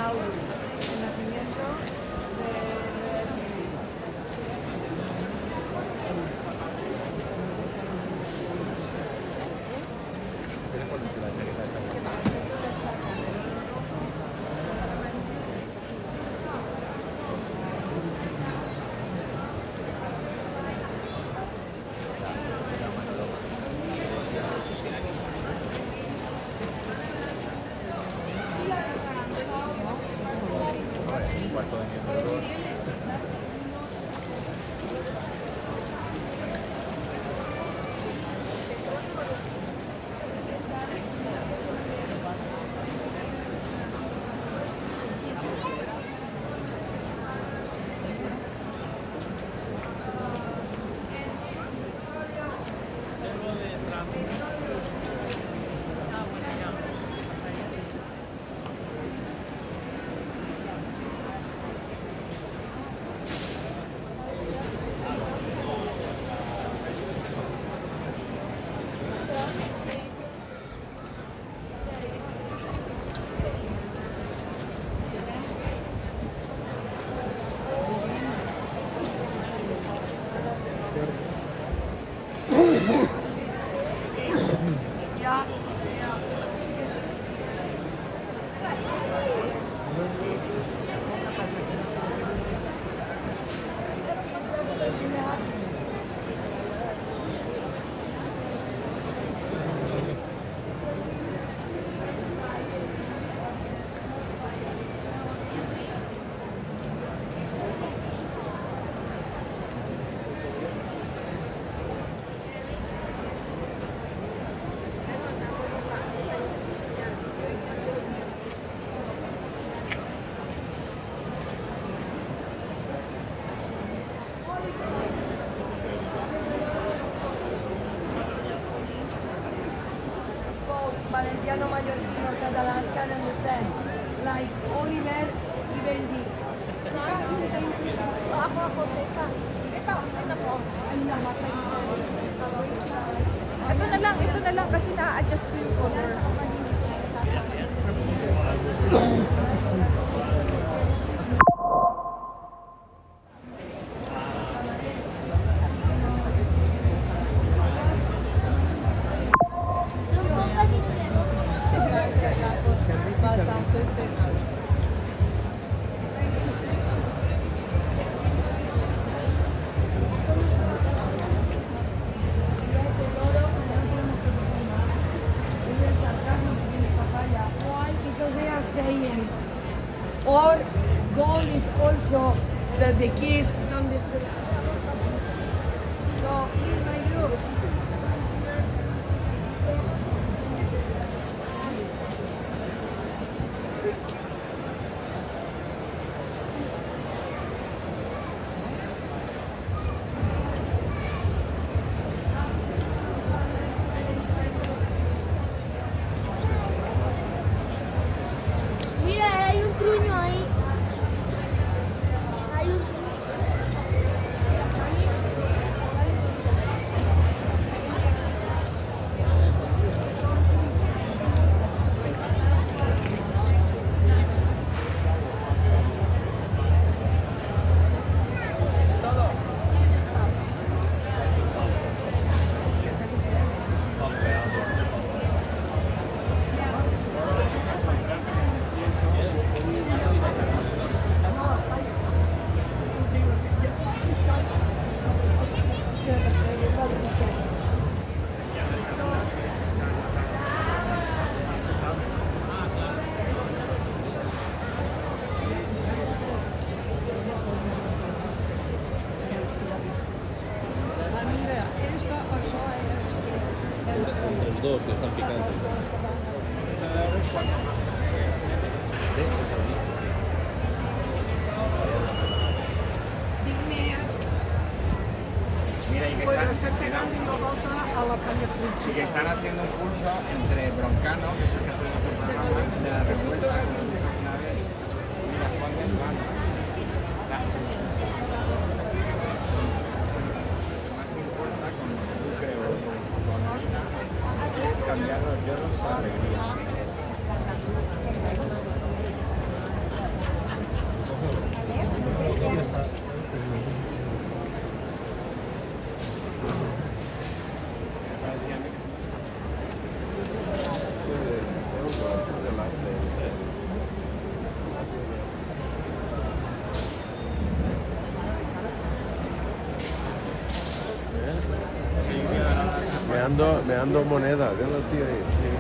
Laurus, el nacimiento Valenciano, mallorquino, catalan can understand. Like Oliver y Benji. Ito na lang kasi na-adjust ko yung color. Saying, our goal is also that the kids don't destroy. So in my group. Mira, hay un truño ahí. Hay un Los dos que están picando. Mira, y que Bueno, están, está pegando una volta a la calle y que principal. están haciendo un curso entre Broncano, que es el que hace el programa, de la revuelta que nos dijo una vez, y la Juan del Vano. Más importa con Sucre o con harina es cambiar los hierros por alegría. meando monedas, de los tíos ahí. Sí.